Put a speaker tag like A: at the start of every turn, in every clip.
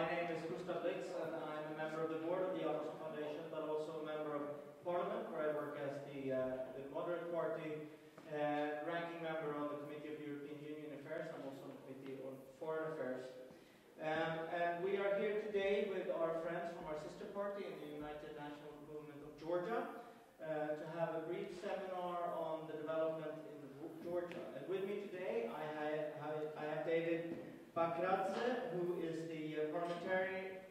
A: My name is Gustav Blix, and I'm a member of the board of the Hjalmarson Foundation, but also a member of Parliament, where I work as the Moderate Party ranking member on the Committee of European Union Affairs. I'm also on the Committee on Foreign Affairs. And we are here today with our friends from our sister party in the United National Movement of Georgia to have a brief seminar on the development in Georgia. And with me today I have David Bakradze, who is the parliamentary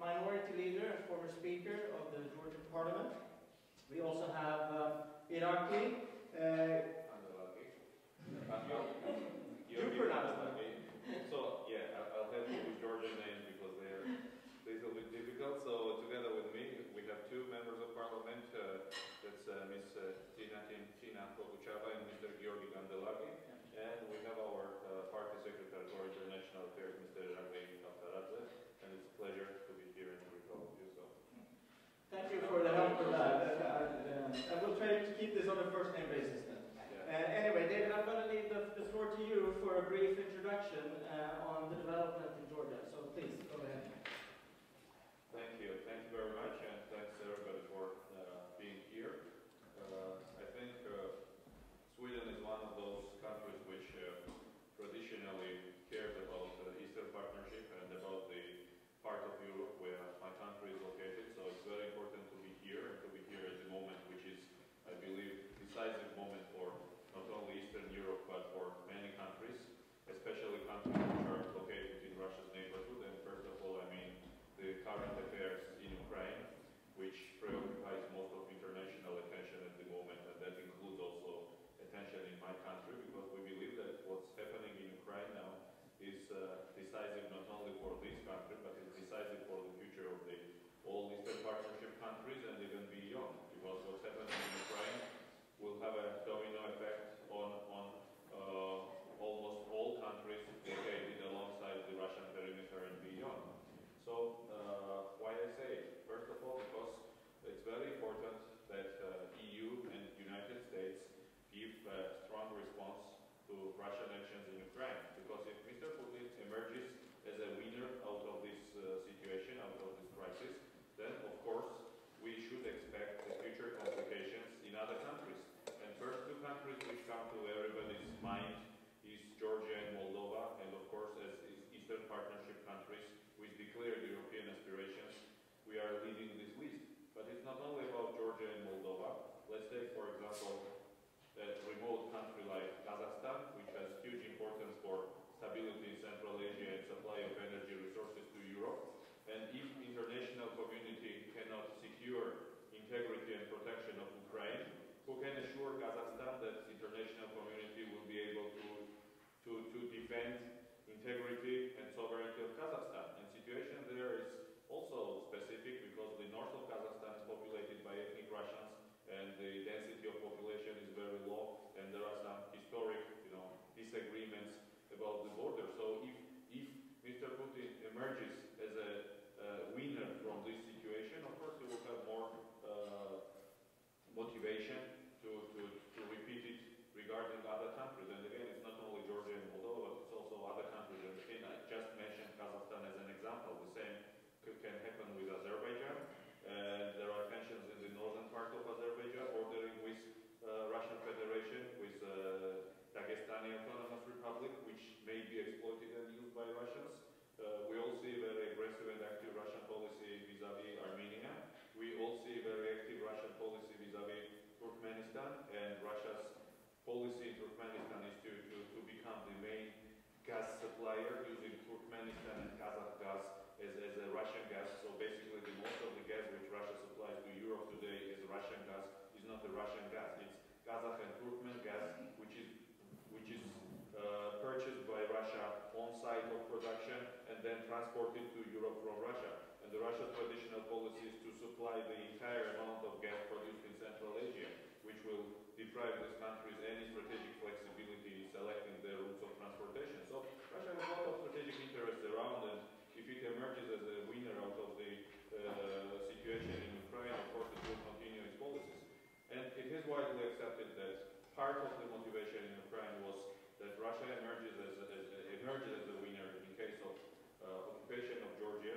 A: minority leader and former speaker of the Georgian Parliament. We also have Irakli.
B: Kandelaki.
A: You pronounce that.
B: So, yeah, I'll help you with Georgian names because they're a little bit difficult. So, together with me, we have two members of parliament. That's Ms. Tinatin Bokuchava and Mr. Georgi Kandelaki. And we have our party secretary for international affairs, Mr. Irakli Kavtaradze. And it's a pleasure to be here and to with all of you. So.
A: Thank you for the help with that. I will try to keep this on a first name basis then. Anyway, David, I'm going to leave the floor to you for a brief introduction on the development in Georgia. So please, go ahead.
B: Thank you. Thank you very much, and thanks everybody for being here. I think Sweden is one of those countries which traditionally cares about the Eastern Partnership and about the part of Europe where my country is located. So it's very important to be here and to be here at the moment, which is, I believe, decisive moment for not only Eastern Europe but for many countries, especially countries which are located in Russia's neighborhood. And first of all, I mean the current affairs in Ukraine, which preoccupies most of international attention at the moment, and that includes also attention in my country, because we believe that what's happening in Ukraine now is decisive not only for this country, but it's decisive for the future of the all Eastern Partnership countries and even beyond, because what's happening in Ukraine will have a domino effect on almost all countries located alongside the Russian perimeter and beyond. So, why I say it? First of all, because it's very important that EU and United States give a strong response to Russian actions in Ukraine. Because if Mr. Putin emerges as a winner out of this situation, out of this crisis, then of course we should expect future complications in other countries. And first two countries which come to everybody's mind is Georgia and Moldova, and of course as Eastern Partnership countries with declared European aspirations, we are leading this list. But it's not only about Georgia and Moldova. Let's take, for example, a remote country like Kazakhstan, which has huge importance for stability in Central Asia and supply of energy resources to Europe. And if international community cannot secure integrity and protection of Ukraine, who can assure Kazakhstan that the international community will be able to defend integrity and sovereignty of Kazakhstan? And situation there is also specific because the north of Kazakhstan is populated by ethnic Russians, and the density of population is very low, and there are some historic, disagreements about the border. So if Mr. Putin emerges as a winner from this situation, of course he will have more motivation to repeat it regarding other countries. And again, it's not only Georgia and Moldova, but it's also other countries. And I just mentioned Kazakhstan as an example. The same can happen with Azerbaijan. There are tensions in the northern part of Azerbaijan, bordering with Russian Federation, with Dagestani Autonomous Republic, which may be exploited and used by Russians. We all see very aggressive and active Russian policy vis-à-vis Armenia. We all see very active Russian policy vis-à-vis Turkmenistan, and Russia's policy in Turkmenistan is to become the main gas supplier, using Turkmenistan and Kazakh gas as a Russian gas. So basically the most of the gas which Russia supplies to Europe today is Russian gas, is not the Russian gas. It's Kazakh and Turkmen gas, which is purchased by Russia on site of production and then transported to Europe from Russia. And the Russia's traditional policy is to supply the entire amount of gas produced in Central Asia, which will deprive these countries any strategic flexibility in selecting their routes of transportation. So Russia has a lot of strategic interests around, and if it emerges as a winner out of the situation in Ukraine, of course it will continue its policies. And it is widely accepted that part of the motivation in Ukraine was that Russia emerges as a winner in case of occupation of Georgia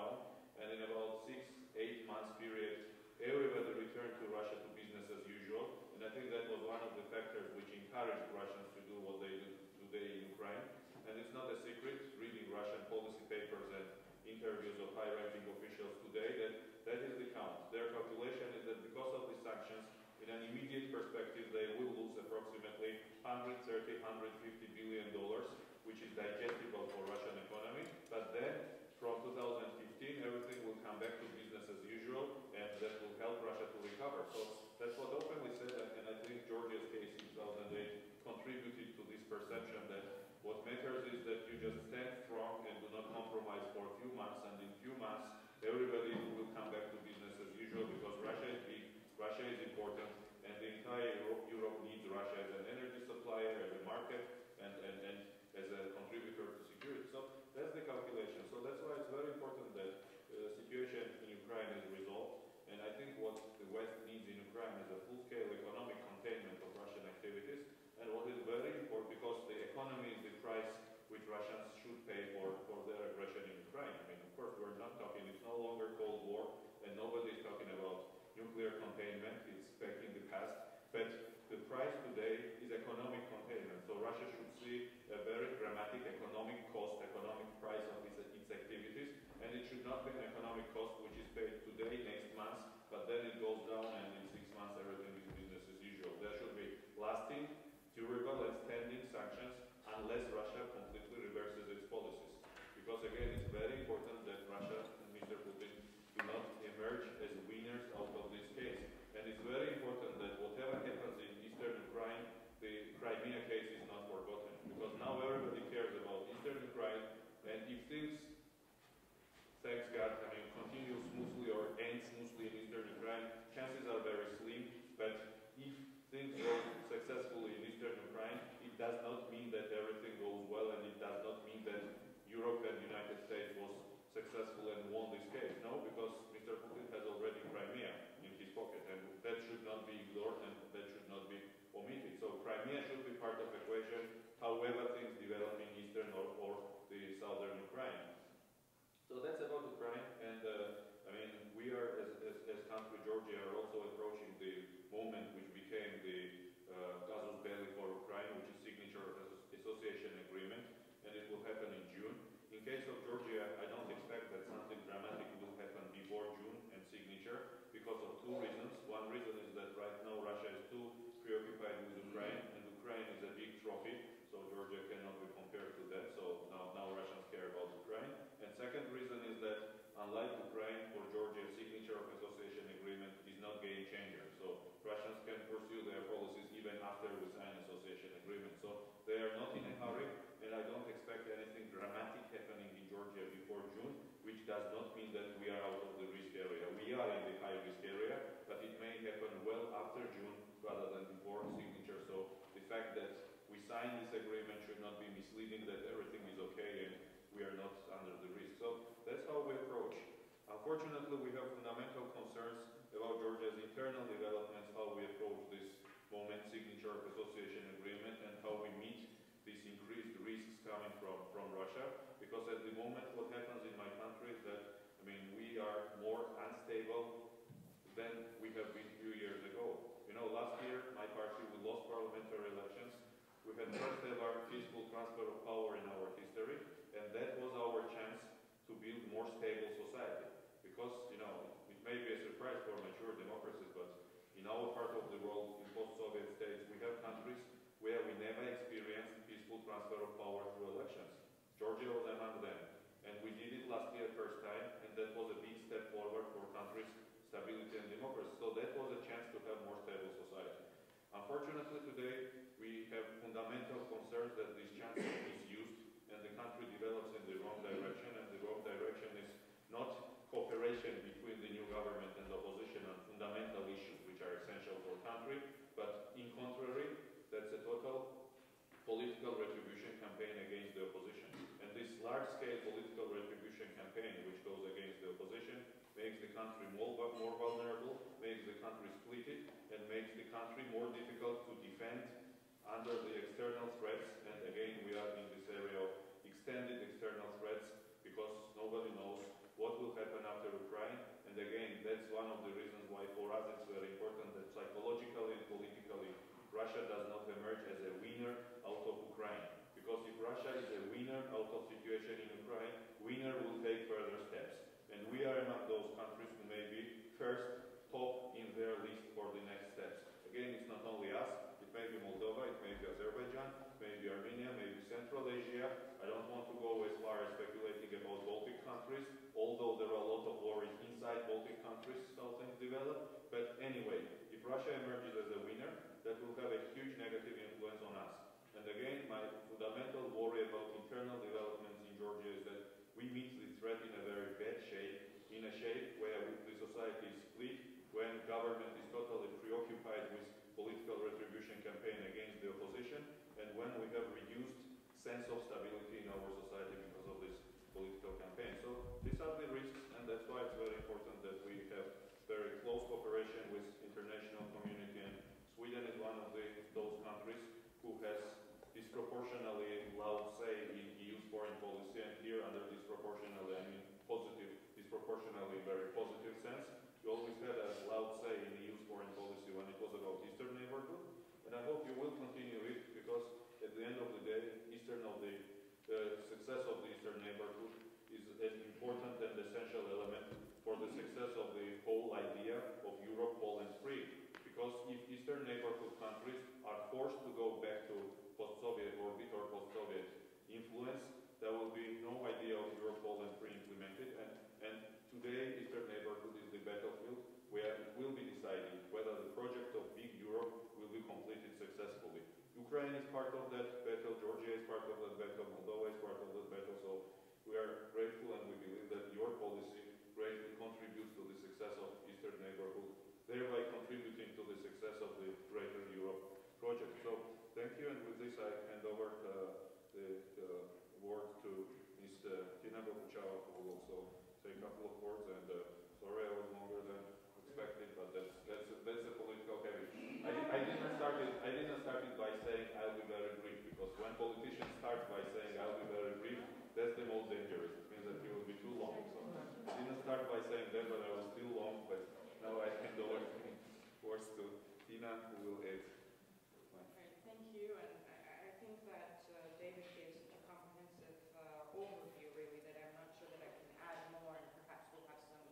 B: down, and in about 6-8 months period, everybody returned to Russia to business as usual. And I think that was one of the factors which encouraged Russians to do what they do today in Ukraine. And it's not a secret, reading Russian policy papers and interviews of high-ranking officials today, that is the count. Their calculation is that because of the sanctions, in an immediate perspective, they will lose approximately $130–150 billion, which is digestible for Russian economy. But then, from 2015, everything will come back to business as usual, and that will help Russia to recover. So that's what openly said, and I think Georgia's case in 2008 contributed to this perception that what matters is that you just stand strong and do not compromise for a few months, and in few months, everybody will come back to business as usual because Russia is big, Russia is important, and the entire Europe needs Russia as an energy supplier, as a market, and as a contributor to security. So that's the calculation. So that's why it's very important that the situation in Ukraine is resolved. And I think what the West needs in Ukraine is a full-scale economic containment of Russian activities. And what is very important, because the economy is the price which Russians should pay for their aggression in Ukraine. I mean, of course, we're not talking, it's no longer Cold War, and nobody is talking about nuclear containment, it's back in the past. But the price today is economic containment. So Russia should see a very dramatic economic cost, economic price of its activities, and it should not be an economic cost which is paid today, next month, but then it goes down and in 6 months everything is business as usual. There should be lasting, durable and standing sanctions unless Russia completely reverses its policies. Because again, it's very important that Russia and Mr. Putin do not emerge as winners out of this case. And it's very important that whatever happens in eastern Ukraine, the Crimea case is not forgotten. Because now everybody cares about eastern Ukraine, and if things, thanks God, I mean, continue smoothly or end smoothly in eastern Ukraine, chances are very slim. But if things go successfully in eastern Ukraine, it does not mean that everything goes well, and it does not mean that Europe and the United States was successful and won this case. No, because Mr. Putin has already Crimea in his pocket, and that should not be ignored and that should not be omitted. So Crimea should be part of the equation, however things develop in eastern or the southern Ukraine. So that's about Ukraine, and I mean, we are, as country Georgia, are also approaching the moment which became the casus belli for Ukraine, which is signature of association agreement, and it will happen in June. In case of Georgia, I don't expect that something dramatic will happen before June and signature because of two reasons. One reason is that right now Russia is too preoccupied with Ukraine, and Ukraine is a big trophy, so Georgia cannot be compared to that. So now Russians care about Ukraine. And second reason is that unlike Ukraine, for Georgia, signature of association agreement is not game changer. So Russians can pursue their policies even after we sign association agreement. So they are not in a hurry, and I don't expect anything dramatic happening in Georgia before June, which does not mean that we are out of the risk area. We are in the high risk area, but it may happen well after June rather than before signature. So the fact that we sign this agreement should not be misleading that everything is okay and we are not under the risk. So that's how we approach. Unfortunately, we have fundamental concerns about Georgia's internal developments, how we approach this moment, signature of association agreement, and how we meet these increased risks coming from Russia. Because at the moment, what happens in my country is that, I mean, we are more unstable than we have been a few years ago. You know, last year, my party, we lost parliamentary elections. We had first ever peaceful transfer of power in our history, and that was our chance to build more stable society. Because, you know, it may be a surprise for mature democracies, but in our part of the world, in post-Soviet states, we have countries where we never experienced peaceful transfer of power through elections. Georgia was among them. And we did it last year first time, and that was a big step forward for countries' stability and democracy. So that was a chance to have more stable society. Unfortunately, today, we have fundamental concerns that this chance is misused, and the country develops in the wrong direction, and the wrong direction is not cooperation between the new government and the opposition on fundamental issues which are essential for the country, but in contrary, that's a total political retribution campaign against the opposition. And this large-scale political retribution campaign which goes against the opposition makes the country more vulnerable, makes the country split, and makes the country more difficult to defend under the external threats. And again, we are in this area of extended external threats because nobody knows what will winner out of situation in Ukraine, winner will take further steps. And we are among those countries who may be first top in their list for the next steps. Again, it's not only us, it may be Moldova, it may be Azerbaijan, it may be Armenia, maybe Central Asia. I don't want to go as far as speculating about Baltic countries, although there are a lot of worries inside Baltic countries how things develop. But anyway, if Russia emerges as a winner, that will have a huge negative influence on us. And again, my fundamental worry about internal developments in Georgia is that we meet the threat in a very bad shape, in a shape where the society is split, when government is totally preoccupied with political retribution campaign against the opposition, and when we have reduced sense of stability in our society because of this political campaign. So these are the risks, and that's why it's very important that we have very close cooperation with international community, and Sweden is one of those countries who has disproportionately loud say in EU's foreign policy, and here under disproportionally I mean positive, disproportionally very positive sense. We always had a loud say in EU's foreign policy when it was about Eastern neighborhood, and I hope you will continue it, because at the end of the day, success of the Eastern neighborhood is an important and essential element for the success of the whole idea of Europe, Poland free. Because if Eastern neighborhood countries are forced to go back to post-Soviet orbit or post-Soviet influence, there will be no idea of Europe, Poland free implemented, and today Eastern neighborhood is the battlefield where it will be decided whether the project of big Europe will be completed successfully. Ukraine is part of that battle, Georgia is part of that battle, Moldova is part of that battle, so we are grateful and we believe that your policy greatly contributes to the success of Eastern neighborhood, thereby contributing to the success of the Greater Europe project. So thank you, and with this I hand over the word to Ms. Tina Bokuchava, who will also say a couple of words, and sorry I was longer than expected, but that's a political habit. I didn't start it by saying I'll be very brief, because when politicians start by saying I'll be very brief, that's the most dangerous. It means that you will be too long. So I didn't start by saying that, but I was still long, but now I hand over words to Tina, who will add.
C: Right, thank you, and I think that David gave such a comprehensive overview, really, that I'm not sure that I can add more, and perhaps we'll have some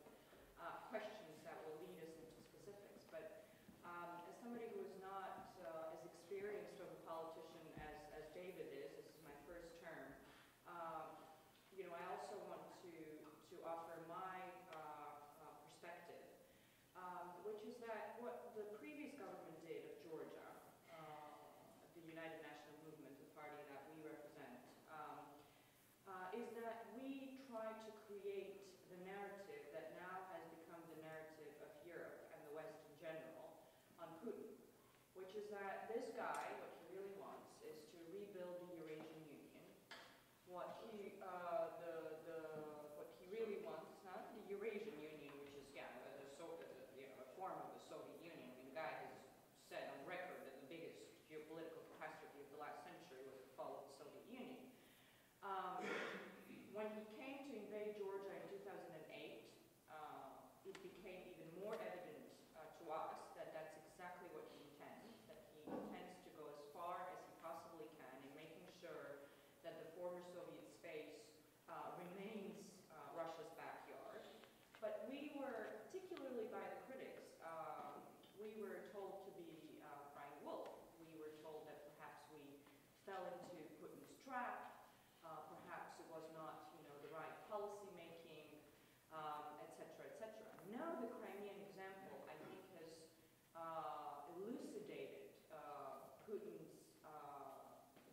C: questions that will lead us into specifics. But as somebody who is not as experienced of a politician as David is, this is my first term, I also want to offer my perspective, which is that what the previous government did of Georgia, the United National Movement, the party that we represent, is that we tried to create the narrative that now has become the narrative of Europe and the West in general on Putin, which is that this guy, what he really wants is to rebuild the Eurasian Union. What he really wants, not the Eurasian Union, which is a form of the Soviet Union. I mean, the guy has said on record that the biggest geopolitical catastrophe of the last century was the fall of the Soviet Union. When he came to invade Georgia in 2008, it became even more evident to us that that's exactly what he intends, that he intends to go as far as he possibly can in making sure that the former Soviet space remains Russia's backyard. But we were, particularly by the critics, we were told to be crying wolf. We were told that perhaps we fell into Putin's trap, perhaps it was not, the right policy making, etc., etc. Now the Crimean example, I think, has elucidated Putin's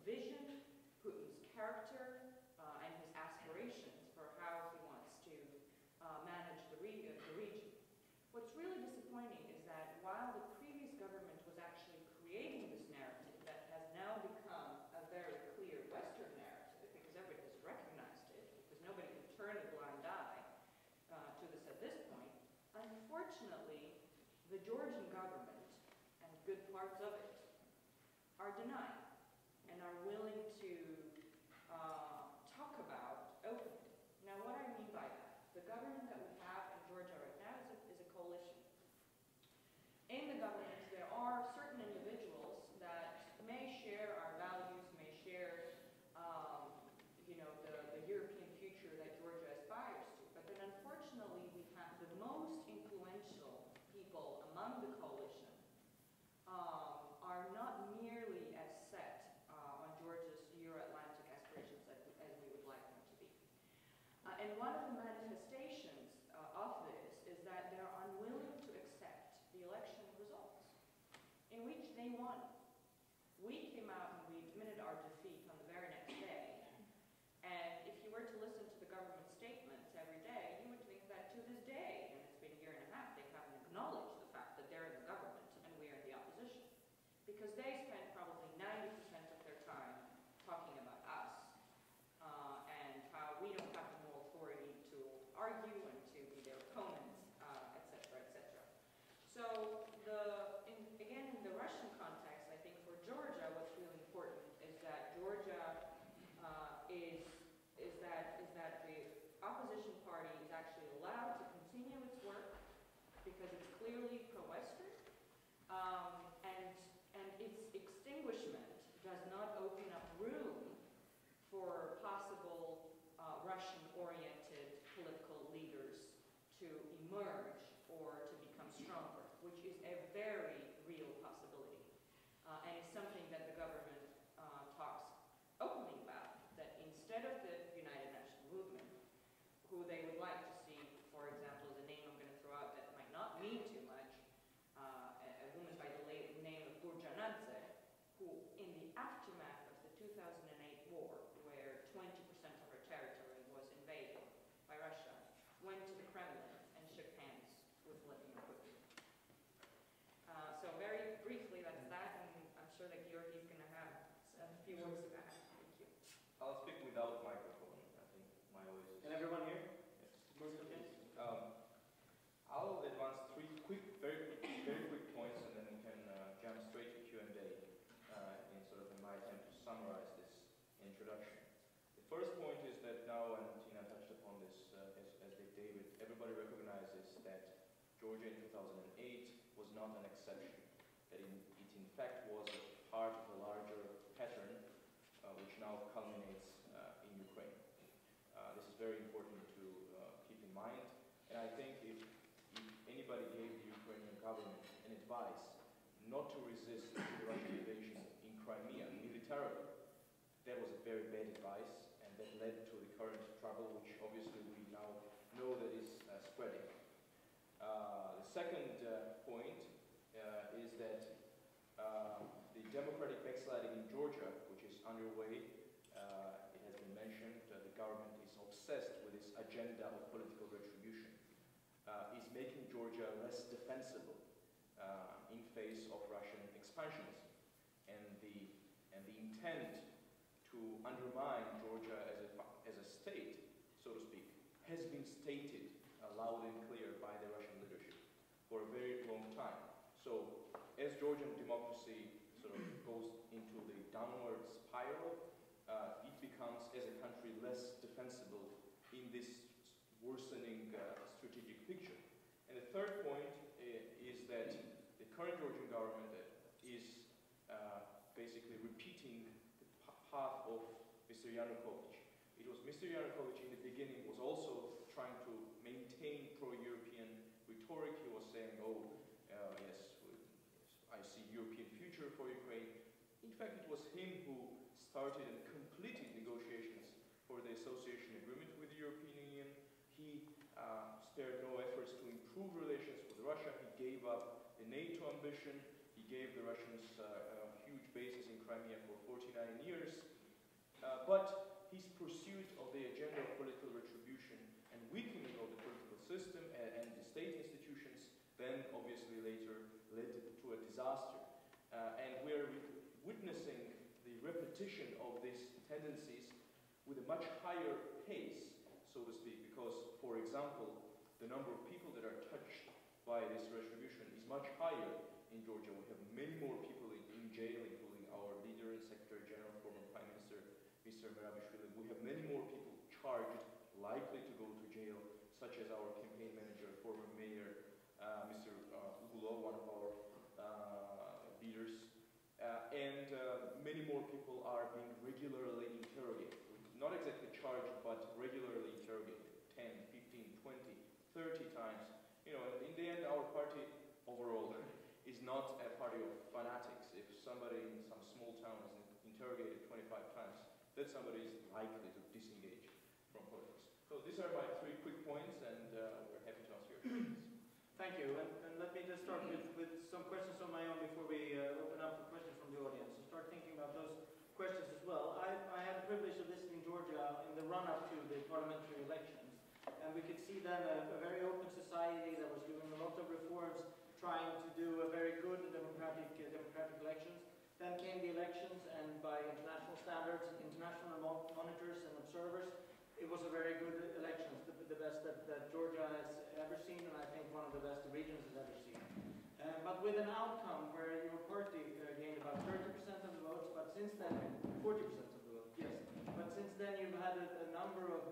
C: vision, Putin's character, and his aspirations for how he wants to manage the region. What's really disappointing is that while the previous government was actually creating this narrative that has now become a very clear Western narrative, because everybody has recognized it, because nobody can turn a blind eye to this at this point, unfortunately, the Georgian government, and good parts of it, are denying and are willing to talk about openly. Now, what I mean by that, the government that we have in Georgia right now is a coalition. In the government, there are certain individuals that may share our values, may share, they won. We came out and we admitted our defeat on the very next day. And if you were to listen to the government statements every day, you would think that to this day, and it's been a year and a half, they haven't acknowledged the fact that they're in the government and we're in the opposition. Because they spend probably 90% of their time talking about us and how we don't have the moral authority to argue and to be their opponents, etc., etc. So again, in the Russian context, I think for Georgia, what's really important is that Georgia is that the opposition party is actually allowed to continue its work because it's clearly pro-Western, and its extinguishment does not open up room for possible Russian-oriented political leaders to emerge or to become stronger, which is a very real possibility, and it's something that the government talks openly about, that instead of the United National Movement, who they would like to see, for example, as a name I'm going to throw out that might not mean too much, a woman by the name of Bakradze, who in the aftermath of the 2008 war, where 20% of her territory was invaded by Russia, went to the Kremlin and shook hands with Vladimir Putin. So very briefly, that's that, and I'm sure that Giorgi is going to have a few words to add. Thank you.
D: I'll speak without microphone. I think my voice is...
A: And everyone here?
D: Yes.
A: Okay.
D: I'll advance three very quick points, and then we can jump straight to Q&A in my attempt to summarize this introduction. The first point is that now, and Tina touched upon this, as did David, everybody recognizes that Georgia in 2008 was not an exception, that it in fact was a part of a larger pattern which now culminates in Ukraine. This is very important to keep in mind, and I think if anybody gave the Ukrainian government an advice not to resist the Russian invasion in Crimea militarily, that was a very bad advice, and that led to the current trouble, which obviously we now know that is spreading. The second point is that the democratic backsliding in Georgia, which is underway, it has been mentioned, the government is obsessed with this agenda of political retribution, is making Georgia less defensible in face of Russian expansionism. And the intent to undermine Georgia as a state, so to speak, has been stated loud and clear by the Russian leadership for a very long time. So as Georgian democracy sort of goes into the downward spiral, it becomes, as a country, less defensible in this worsening strategic picture. And the third point is that the current Georgian government is basically repeating the path of Mr. Yanukovych. It was Mr. Yanukovych in the beginning was also trying to maintain pro-European rhetoric. He was saying, yes, I see European future for Ukraine. In fact, it was him who started and completed negotiations for the association agreement with the European Union. He spared no efforts to improve relations with Russia. He gave up the NATO ambition. He gave the Russians huge bases in Crimea for 49 years. But his pursuit of the agenda of political retribution and weakening of the political system and the state institutions then obviously later led to a disaster. And we're witnessing the repetition of these tendencies with a much higher pace, so to speak, because, for example, the number of people that are touched by this retribution is much higher in Georgia. We have many more people in jail, including our leader and Secretary General, former Prime Minister, Mr. Merabishvili. We have many more people charged, likely to go to jail, such as our campaign manager, former Mayor, Mr. Ugulov, one of our leaders. And many more people are being regularly interrogated. Not exactly charged, but regularly interrogated. 10, 15, 20, 30 times. You know, in the end, our party overall is not a party of fanatics. If somebody in some small town is interrogated 25 times, that somebody is likely to disengage from politics. So these are my three quick points, and we're happy to answer your questions.
A: Thank you. And let me just start with some questions on my own before we open up the audience. So start thinking about those questions as well. I had the privilege of visiting Georgia in the run-up to the parliamentary elections. And we could see then a very open society that was doing a lot of reforms, trying to do a very good democratic elections. Then came the elections, and by international standards, international monitors and observers, it was a very good elections, the best that Georgia has ever seen, and I think one of the best the region has ever seen. But with an outcome where your party gained about 30% of the votes, but since then, 40% of the votes, yes. But since then you've had a number of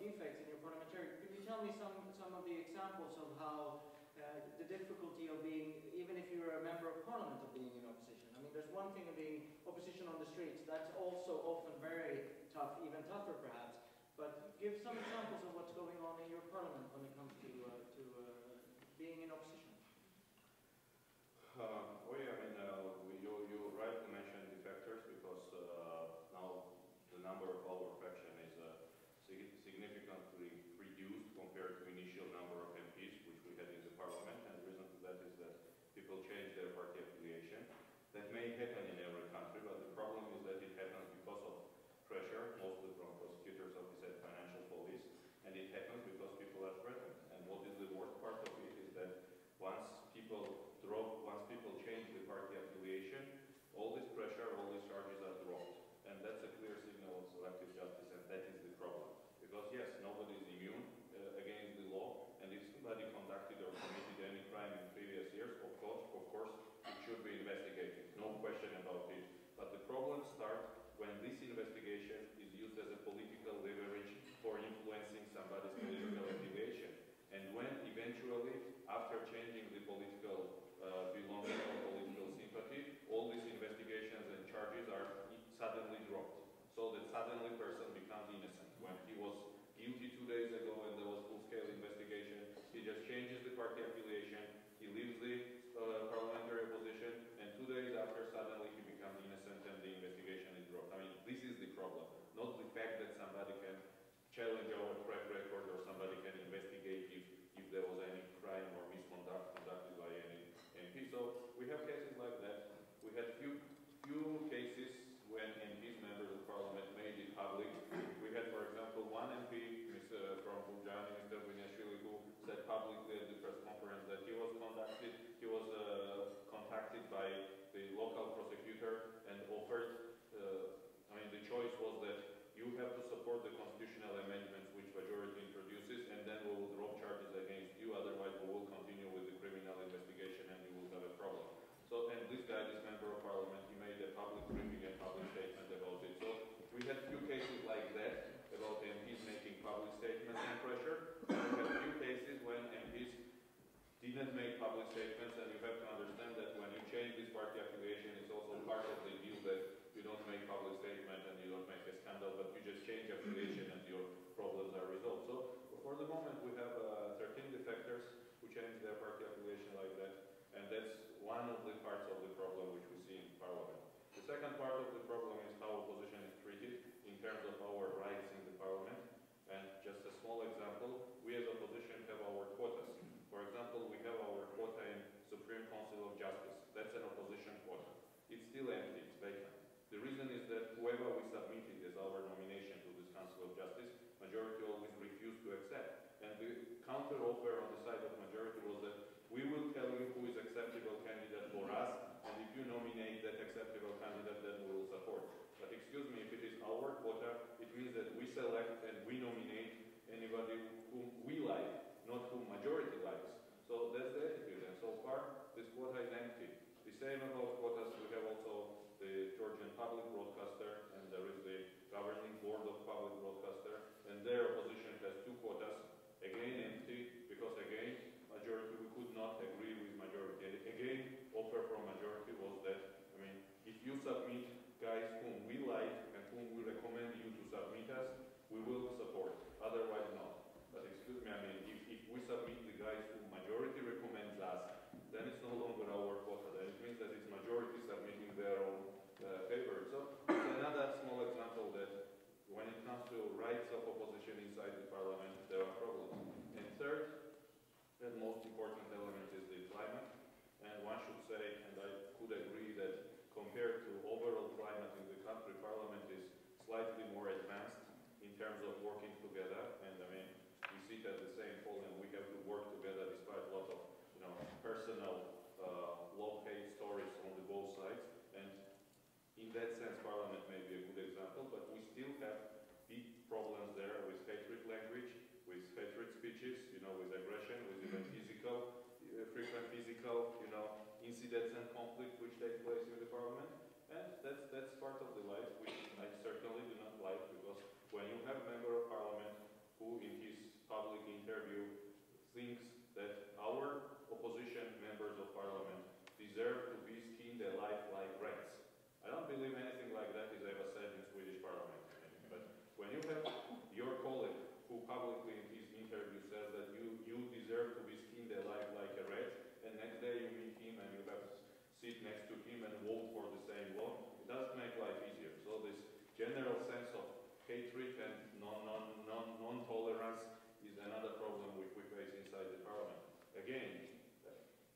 A: defects in your parliamentary. Could you tell me some of the examples of how the difficulty of being, even if you're a member of parliament, of being in opposition? I mean, there's one thing of being opposition on the streets. That's also often very tough, even tougher perhaps. But give some examples of what's going on in your parliament when it comes to being in opposition.
B: You rightly mentioned the factors, because now the number of our faction is significantly reduced compared to initial number of MPs which we had in the parliament, and the reason for that is that people change their party affiliation. That may happen in every country, but the problem is that it happens because of pressure, mostly from prosecutors' office and financial police, and it happens because people are threatened. And what is the worst part of it is that once people change the party affiliation, all this pressure, all these charges are dropped. And that's a clear signal of selective justice, and that is the problem. Because yes, nobody is immune against the law, and if somebody conducted or committed any crime in previous years, of course, it should be investigated. No question about it. But the problems start when this investigation is used as a political leverage for influencing somebody's political affiliation. And when eventually, after changing the political belonging or political sympathy, all these investigations and charges are suddenly dropped. So that suddenly person becomes innocent. When he was guilty 2 days ago and there was full-scale investigation, he just changes the party affiliation, he leaves the parliamentary opposition, and 2 days after suddenly he becomes innocent and the investigation is dropped. I mean, this is the problem. Not the fact that somebody can challenge our track record or somebody can investigate if there was any crime or misconduct conducted by any MP. So we have cases like that. We had few cases when MPs, members of parliament, made it public. We had, for example, one MP, from Bulgaria, Mr. Vinashvili, who said publicly at the press conference that he was contacted by the local prosecutor and offered, the choice was that you have to support the constitutional amendments which majority introduces, and then we will drop charges against you, otherwise we will continue with the criminal investigation and you will have a problem. So, and this guy, this member of parliament, he made a public briefing and public statement about it. So we had few cases like that, about MPs making public statements and pressure. We had few cases when MPs didn't make public statements, and you have to understand that when you change this party affiliation, it's also part of the deal that you don't make public statement and you don't make a scandal, but you just change affiliation and your problems are resolved. So for the moment we have 13 defectors who change their party affiliation like that, and that's one of the parts of the problem which we see in parliament. The second part of the problem is how opposition is treated in terms of our rights in the parliament. And just a small example, we as opposition have our quotas. For example, we have our quota in Supreme Council of Justice. That's an opposition quota. It's still empty, it's vacant. The reason is that whoever we submitted as our nomination to this Council of Justice, majority always refused to accept. And the counter offer on the side of majority was that we will tell you who is acceptable candidate for us, and if you nominate that acceptable candidate, then we will support. But excuse me, if it is our quota, it means that we select and we nominate anybody whom we like, not whom majority likes. So that's the attitude, and so far this quota is empty. The same about quotas, we have also the Georgian public broadcaster, and there is the governing board of public broadcaster, and their opposition has 2 quotas, again empty, because again, majority, we could not agree with majority. And again, offer from majority was that, if you submit guys whom we like and whom we recommend you to submit us, we will support, otherwise not. But excuse me, if we submit the guys whom majority recommends us, then it's no longer our quota. Then it means that it's majority submitting their own favor. So it's another small example that when it comes to rights of opposition inside the parliament, there are problems. And third, the most important element is the climate. And one should say, and I could agree that compared to overall climate in the country, Parliament is slightly more advanced in terms of working together. And I mean, we sit at the same pole and we have to work together despite a lot of, personal love-hate stories on the both sides. And in that sense, Parliament may be a good example, but we still have big problems there with hatred language, with hatred speeches, with aggression, with even frequent physical, incidents and conflict which take place in the Parliament. And that's part of the life which I certainly do not like, because when you have a member of Parliament who in his public interview thinks that our opposition members of Parliament deserve to be skinned alive like rats. I don't believe anything like that is ever said in Swedish Parliament. But when you have your colleague who publicly in his interview says that you deserve to be skinned alive like a rat, and next day you meet him and you have to sit next to him and vote for the same law, it doesn't make life easier. So this general sense of hatred and non-tolerance is another problem which we face inside the Parliament. Again,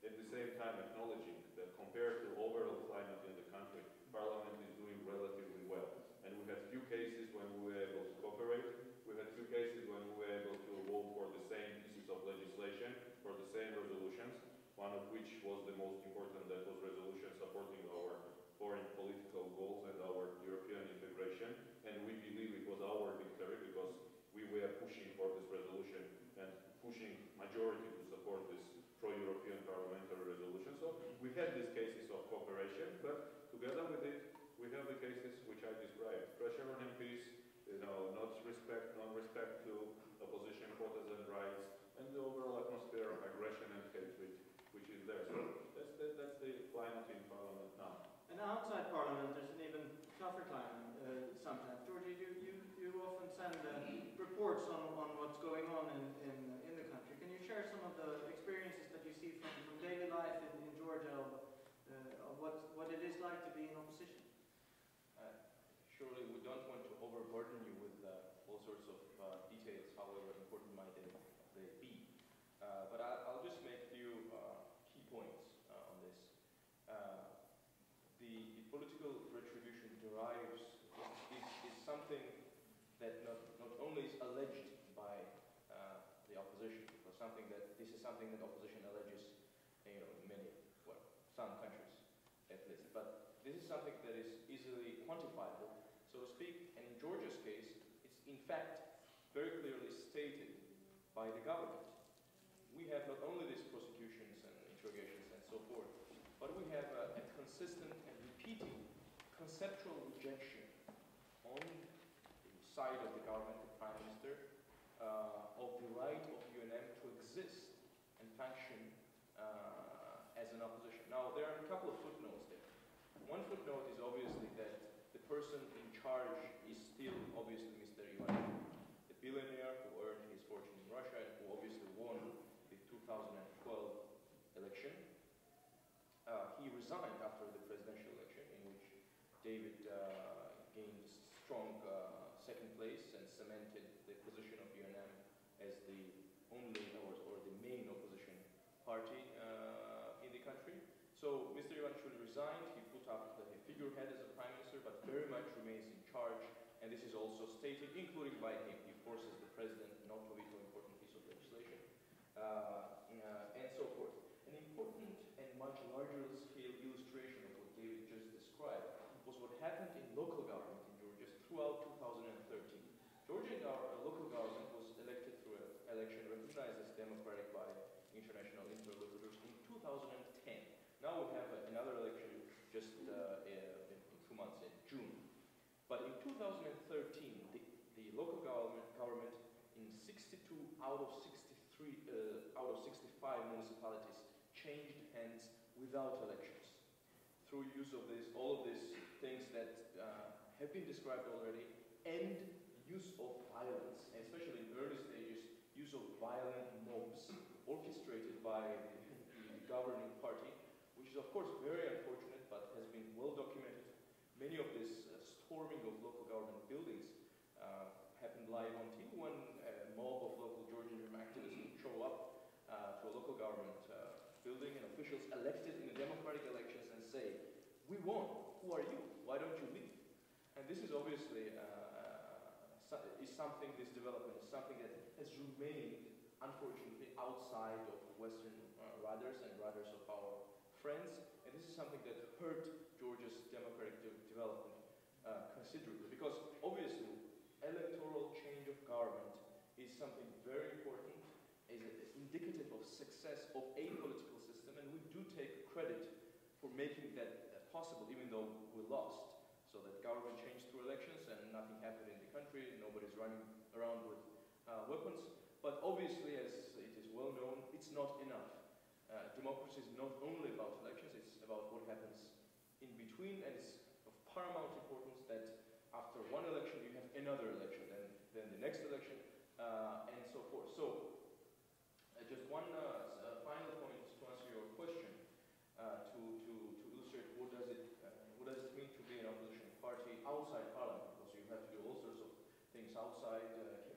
B: at the same time acknowledging that compared to overall climate in the country, Parliament is doing relatively well. And we had few cases when we were able to cooperate. We had few cases when we were able to vote for the same pieces of legislation, for the same resolutions, one of which was the most important, that was resolution supporting our foreign political goals and our European integration. And we believe it was our victory because we were pushing for this resolution and pushing majority to support this pro-European parliamentary resolution. So we had these cases of cooperation, but together with it, we have the cases which I described. Pressure on MPs, non-respect to opposition quotas and rights, and the overall atmosphere of aggression and hatred which is there. So that's the climate in Parliament now.
A: And outside Parliament, there's an even tougher climate sometimes. Georgi, you often send reports on what's going on in the country. Can you share some of the experiences that you see from daily life in Georgia of what it is like to be in opposition?
D: Surely we don't want to overburden you with all sorts of details, however important might they be. But I'll just make a few key points on this. The political retribution is something that not only is alleged by the opposition, or this is something that opposition alleges in some countries at least. But this is something that is easily quantifiable, so to speak, and in Georgia's case, it's in fact very clearly stated by the government. We have not only these prosecutions and interrogations and so forth, but we have a consistent and repeating conceptual rejection on the side of the government, the Prime Minister, of the right of UNM to exist and function as an opposition. Now, there are a couple of footnotes there. One footnote is obviously that the person in charge is still obviously Mr. Ivanov, the billionaire who earned his fortune in Russia and who obviously won the 2012 election. He resigned after the presidential election, in which David gained strong second place and cemented the position of UNM as the only or the main opposition party in the country. So Mr. Ivanov resigned. He put up the figurehead as a prime minister, but very much remains in charge. And this is also stated, including by him. He forces the president not to veto important piece of legislation, and so forth. An important and much larger scale illustration of what David just described was what happened in local government in Georgia throughout 2013. Georgian local government was elected through an election recognized as democratic by international interlocutors in 2010. Now we have another election just in 2 months, in June. But in 2013, the local government in 62 out of 65 municipalities changed hands without elections through use of all of these things that have been described already, and use of violence, especially in early stages, use of violent mobs orchestrated by the governing party, which is of course very unfortunate but has been well documented. Many of this storming of local government buildings happened live on TV when a mob of local Georgian activists would show up to a local government building and officials elected in the democratic elections and say, "We won. who are you? Why don't you leave? And this is obviously something, this development is something that has remained, unfortunately, outside of Western radars and radars of our friends. And this is something that hurt Georgia's democratic development considerably. Because obviously, electoral change of government is something very important, is indicative of success of a political system, and we do take credit for making that possible, even though we lost. So that government changed through elections and nothing happened in the country, nobody's running around with weapons. But obviously, as it is well known, it's not enough. Democracy is not only about elections, it's about what happens in between, and it's of paramount importance that after one election you have another election, then the next election, and so forth. So, just one final point to answer your question, to illustrate what does it mean to be an opposition party outside Parliament, because you have to do all sorts of things outside,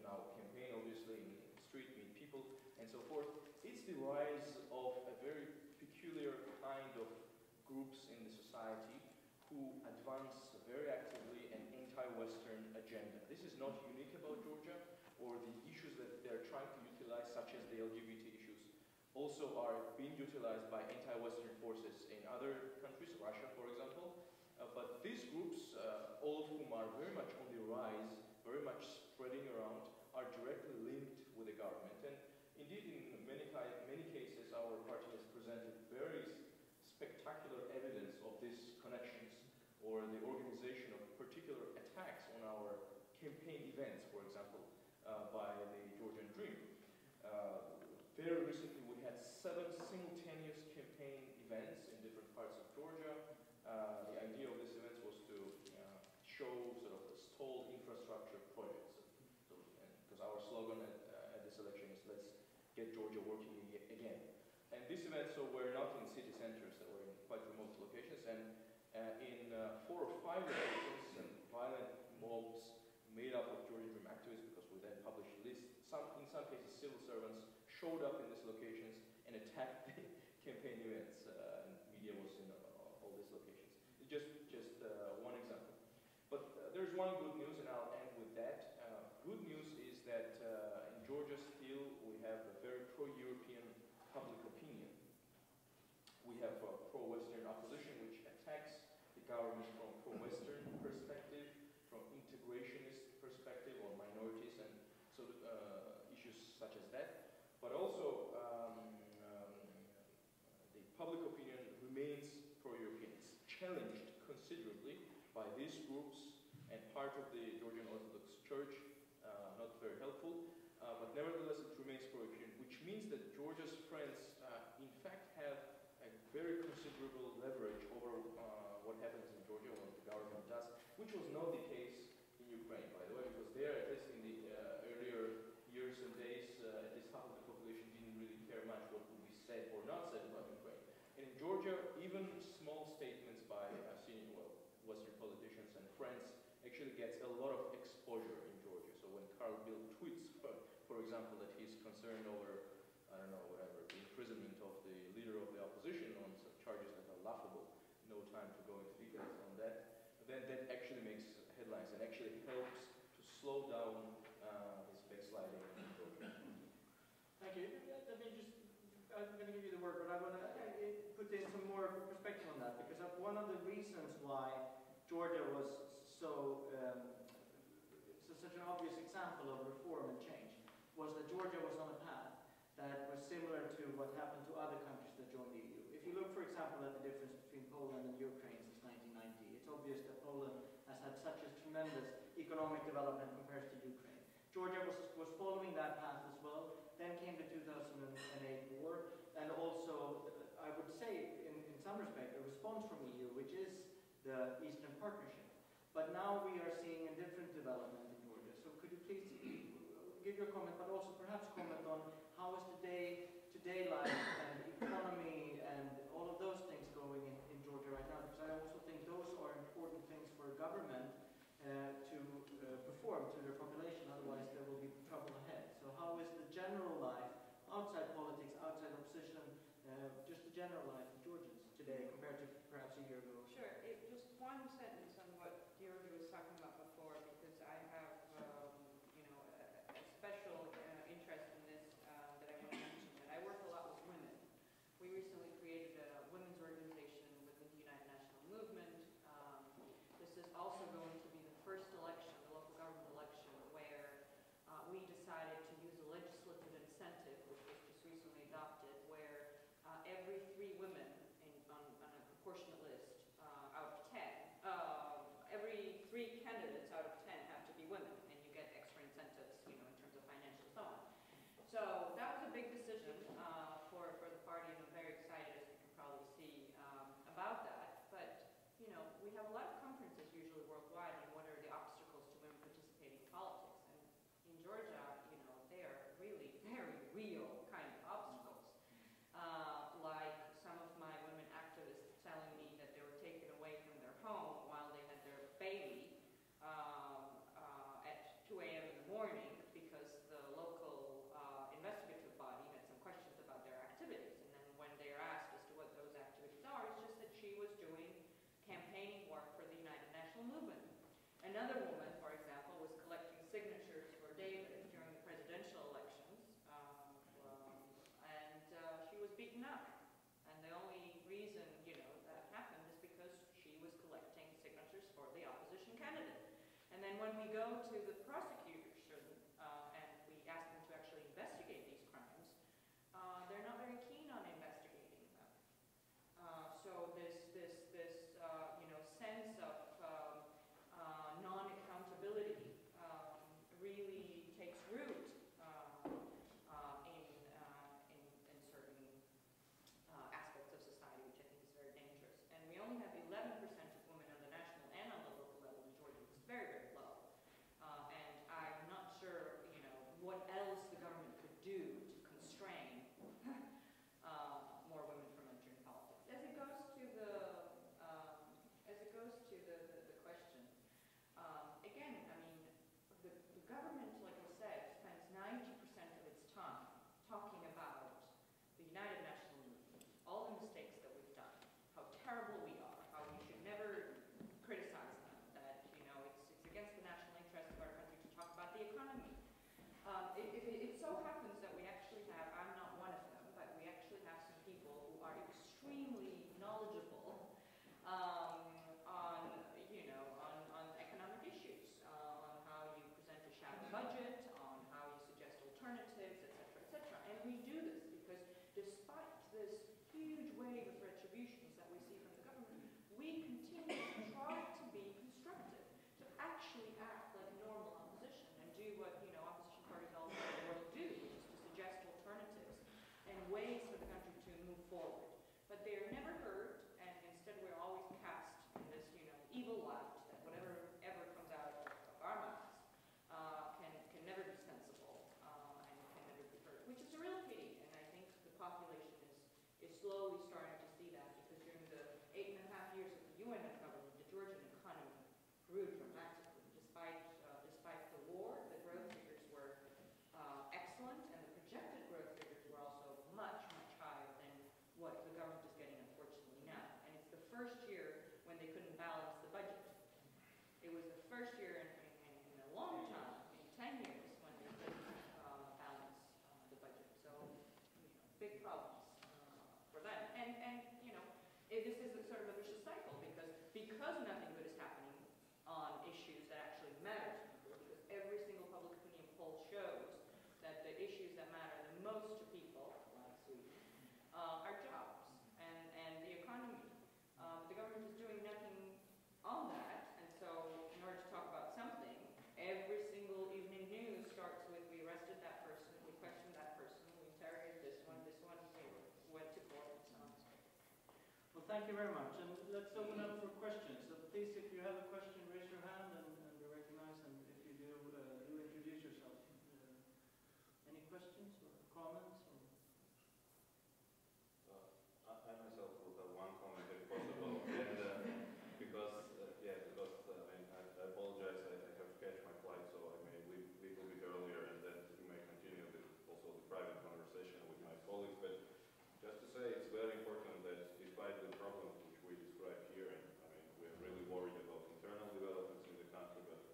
D: now campaign obviously in the street, meet people, and so forth. It's the rise of a very peculiar kind of groups in the society who advance very actively an anti-Western agenda. This is not unique about Georgia, or the issues that they're trying to utilize, such as the LGBT issues, also are being utilized by anti-Western forces in other countries, Russia, for example. But these groups, all of whom are very much on the rise, very much spreading around, are directly linked with the government. And indeed, in many cases, our party has presented very spectacular evidence of these connections, or the organization of particular attacks on our campaign events, for example, by the Georgian Dream. Very recently, we had 7 simultaneous campaign events in different parts of Georgia. The idea of these events was to show sort of stalled infrastructure projects. Because our slogan at this election is "Let's get Georgia working again." And these events were not in city centers; they were in quite remote locations. And in 4 or 5 locations, violent mobs made up of Georgian Dream activists, because we then published lists. In some cases, civil servants showed up in these locations and attacked the campaign events. And media was in all these locations. Just one example. But there's one good news, and I'll end with that. Good news is that in Georgia still we have a very pro-European public opinion. We have a pro-Western opposition which attacks the government from pro-Western perspective, from integrationist perspective, or minorities, and so issues such as that. But also the public opinion remains pro-European. It's challenged considerably by these groups and part of the Georgian Orthodox Church, not very helpful, but nevertheless it remains pro-European, which means that Georgia's friends in fact have a very considerable leverage over what happens in Georgia, what the government does, which was not the case in Ukraine, by the way, because there, at least in the earlier years and days, at least half of the population didn't really care much what would be said or not said about Ukraine. And in Georgia, even small statements by senior Western politicians and friends actually gets a lot of exposure in Georgia. So when Carl Bildt tweets, for example, that he's concerned over, I don't know, whatever, the imprisonment of the leader of the opposition on some charges that are laughable, no time to go into details on that, then that actually makes headlines and actually helps to slow down this backsliding in Georgia.
A: Thank you. Let me just, I'm going to give you the word, but I want to put in some more perspective on that, because one of the reasons why Georgia was such an obvious example of reform and change was that Georgia was on a path that was similar to what happened to other countries that joined the EU. If you look, for example, at the difference between Poland and Ukraine since 1990, it's obvious that Poland has had such a tremendous economic development compared to Ukraine. Georgia was following that path as well. Then came the 2008 war, and also, I would say, in some respect, a response from EU, which is the Eastern Partnership. But now we are seeing a different development in Georgia. So could you please give your comment, but also perhaps comment on how is today life and economy and all of those things going in Georgia right now? Because I also think those are important things for a government to perform to their population, otherwise there will be trouble ahead. So how is the general life, outside politics, outside opposition, just the general life of Georgians today compared to perhaps a year ago?
C: Sure. Just one Another woman, for example, was collecting signatures for David during the presidential elections, and she was beaten up. And the only reason, that happened is because she was collecting signatures for the opposition candidate. And then when we go to the prosecutors and we ask them to actually investigate these crimes, they're not very keen on investigating them. So this sense of non-accountability really takes root in certain aspects of society, which I think is very dangerous. And we only have 11% of women on the national and on the local level in Georgia. It's very, very low. And I'm not sure, what else the government could do to constrain more women from entering politics. As it goes to the question, again, I mean, the government, like I said, spends 90% of its time talking about the United Nations movement, all the mistakes that we've done, how terrible we are, how we should never criticize them, that it's against the national interest of our country to talk about the economy. It so happens that we actually have, I'm not one of them, but we actually have some people who are extremely knowledgeable on economic issues, on how you present a shadow budget, on how you suggest alternatives, etc. And we do this because despite this huge wave of retributions that we see from the government, we continue to try to be constructive, to actually act like normal opposition and do what opposition parties all over the world do, which is to suggest alternatives and ways for the country to move forward. But they are never heard, and instead we're always cast in this evil light that whatever comes out of our mouths can never be sensible and can never be heard, which is a real pity. And I think the population is slowly starting to see that, because during the 8.5 years of the UN government, the Georgian economy grew dramatically. Despite the war, the growth figures were excellent, and the projected growth figures were also much, much higher than what the government is getting, unfortunately, now. And it's the first year when they couldn't balance the budget. It was the first year in a long time, in 10 years, when they couldn't balance the budget. So, big problems for them. And this is a sort of a vicious cycle, because nothing good is happening on issues that actually matter to people, because every single public opinion poll shows that the issues that matter the most to people, like Sweden, are jobs and the economy. The government is doing nothing on that, and so in order to talk about something, every single evening news starts with, we arrested that person, we questioned that person, we interrogated this one went to court, and so on and so forth.
A: Well, thank you very much. And let's open up for questions. So please, if you have a question, raise your hand and be recognized. And if you do, do introduce yourself. Any questions or comments?
B: I myself will have one comment if possible. And because I apologize, I have to catch my flight, so I may leave a little bit earlier, and then we may continue also the private conversation with my colleagues. But just to say, it's very important that despite the problems which we describe here, and we're really worried about internal developments in the country, but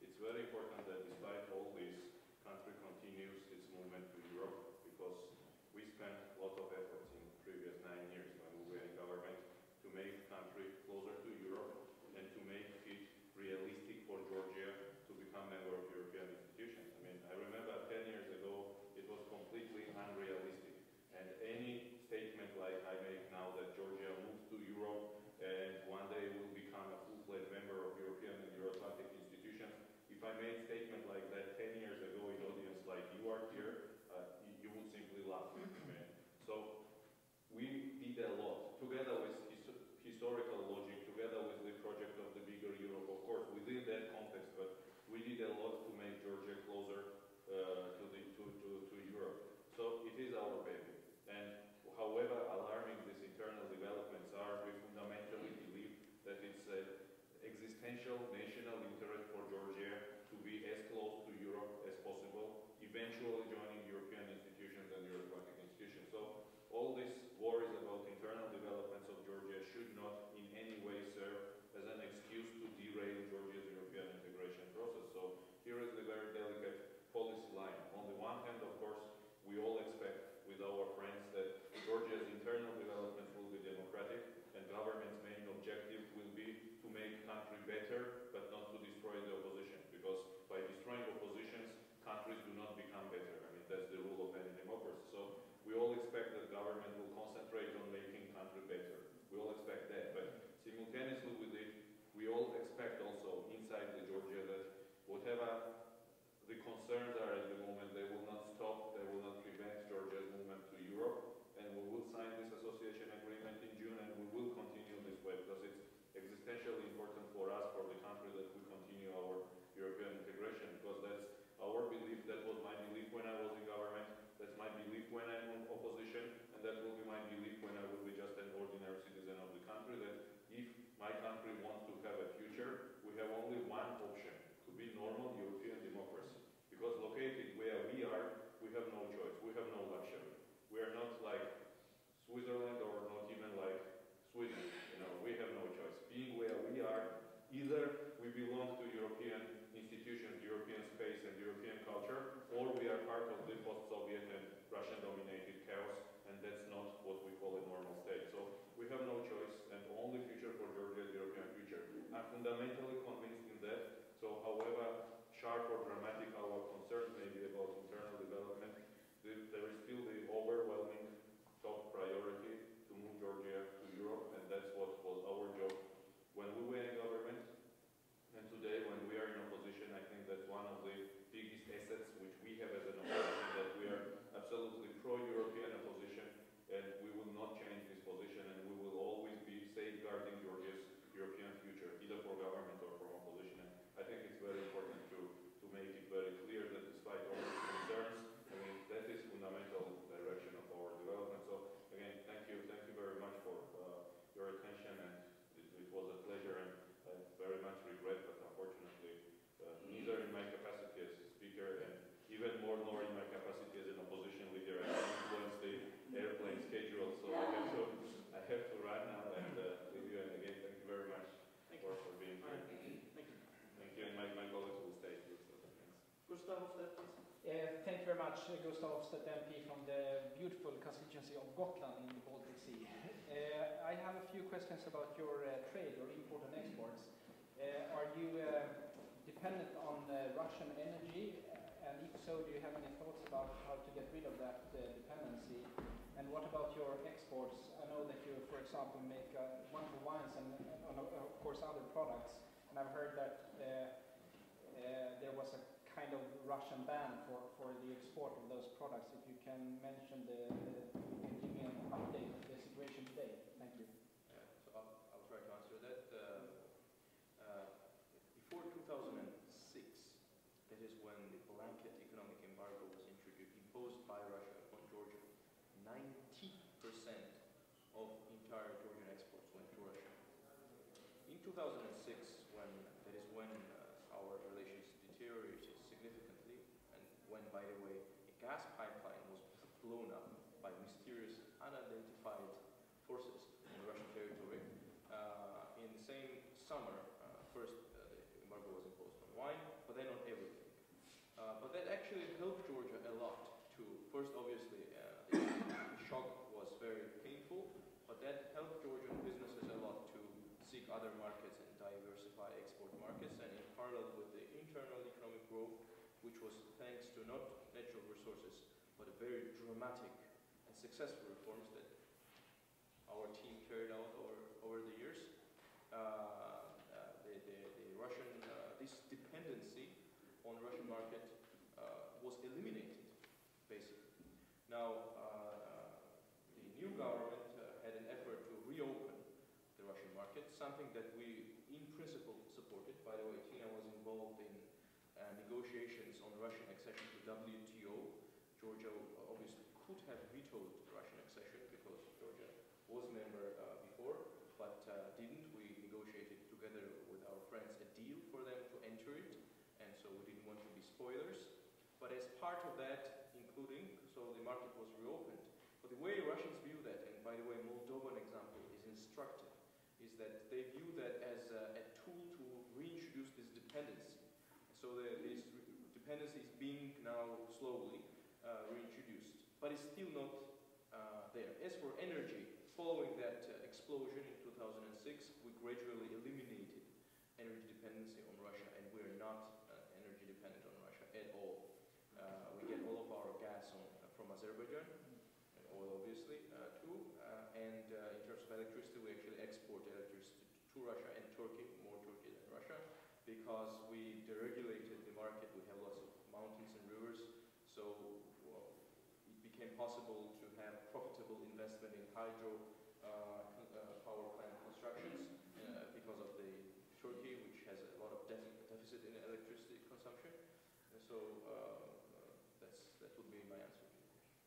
B: it's very important that despite all this, country continues its movement to Europe, because we spent a lot of efforts in the previous 9 years when we were in government to make the country closer to Europe and to make it realistic for Georgia to become a member of European institutions. I remember 10 years ago, it was completely unrealistic. And any statement like I make now that Georgia moves to Europe and one day will become a full-fledged member of European and Euro-Atlantic institutions, if I made a statement like that 10 years ago in audience like you are here, you would simply laugh. So we did a lot, together with historical logic, together with the project of the bigger Europe, of course, within that context, but we did a lot to make Georgia closer to Europe. So it is our baby. And however alarming these internal developments are, we fundamentally believe that it's an existential national interest for Georgia to be as close to Europe as possible, eventually joining European institutions and Euro-Atlantic institutions. So all these worries about internal developments of Georgia should not in any way serve as an excuse to derail Georgia's European integration. existentially important for us, for the country, that we continue our European integration, because that's our belief. That was my belief when I was in government, that's my belief when I'm in opposition, and that will be my belief when I will be just an ordinary citizen of the country, that if my country wants to have a future, we have only one option, to be normal European democracy. Because located where we are, we have no choice, we have no luxury. We are not like Switzerland or not even like Sweden, we have no choice. Being where we are, either we belong to European institutions, European space and European culture, or we are part of the post-Soviet and Russian-dominated chaos, and that's not what we call a normal state. So we have no choice, and the only future for Georgia is European future. I'm fundamentally convinced in that, so however sharp or dramatic our concerns may be about internal development, there is still the overwhelming top priority to move Georgia to Europe, and that's what was our job when we were in government. And today, when we are in opposition, I think that's one of the biggest assets which we have as an opposition, that we are absolutely pro-European opposition, and we will not change this position, and we will always be safeguarding Georgia's European future, either for government or from opposition. And I think it's very important to make it very clear that despite all these concerns, that is fundamental direction of our development. So again, thank you very much for your attention, and it was a pleasure, and I very much regret, but unfortunately, neither in my capacity as speaker, and even more nor in my capacity as an opposition leader, I can influence the airplane schedule. So I have to run now and leave you. And again, thank you very much for being here. Thank you, and my colleagues will stay here. So thanks.
A: Gustav, please.
E: Thank you very much, Gustav Blix, MP from the beautiful constituency of Gotland in the Baltic Sea. I have a few questions about your trade, or import and exports. Are you dependent on Russian energy? And if so, do you have any thoughts about how to get rid of that dependency? And what about your exports? I know that you, for example, make wonderful wines and of course other products. And I've heard that there was a kind of Russian ban for the export of those products. If you can mention you can give me an update of the situation today. Thank you.
D: So I'll try to answer that. Before 2006, that is when the blanket economic embargo was imposed by Russia upon Georgia. 90% of entire Georgian exports went to Russia. In 2006, that is when our relations deteriorated significantly, and when, by the way, a gas pipeline was blown up by mysterious, unidentified forces on the Russian territory. In the same summer, first the embargo was imposed on wine, but then on everything. But that actually helped Georgia a lot to, first obviously, the shock was very painful, but that helped Georgian businesses a lot to seek other markets and diversify export markets, and in parallel with the internal economic growth, which was thanks to not natural resources, but a very dramatic and successful reforms that our team carried out over the years. The Russian, this dependency on the Russian market was eliminated, basically. Now, the new government had an effort to reopen the Russian market, something that we, in principle, supported. By the way, Tina was involved in negotiations on Russian accession to WTO. Georgia obviously could have vetoed the Russian accession because Georgia was a member before, but didn't. We negotiated together with our friends a deal for them to enter it, and so we didn't want to be spoilers. But as part of that, including, so the market was reopened. But the way Russians view that, and by the way, Moldovan example is instructive, is that they view that as a tool to reintroduce this dependency. So this dependency is being now slowly reintroduced, but it's still not there. As for energy, following that explosion in 2006, we gradually eliminated energy dependency on Russia, and we're not energy dependent on Russia at all. We get all of our gas from Azerbaijan, and oil obviously too, and in terms of electricity, we actually export electricity to Russia and Turkey, more Turkey than Russia, because we deregulated the market. We have lots of mountains and rivers, so it became possible to have profitable investment in hydro power plant constructions because of the That would be my answer to your question.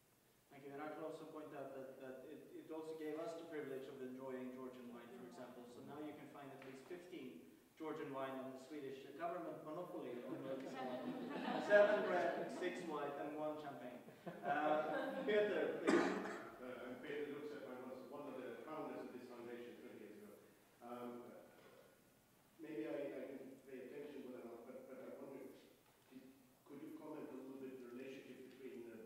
A: Thank you. And I could also point out that it also gave us the privilege of enjoying Georgian wine, for example. So now you can find at least 15 Georgian wine on the Swedish government monopoly on those. 7 red, 6 white, and 1 champagne. Peter, please.
F: I'm Peter Lux. I was one of the founders of this foundation 20 years ago. Maybe I didn't pay attention well enough, but I wonder, could you comment a little bit the relationship between the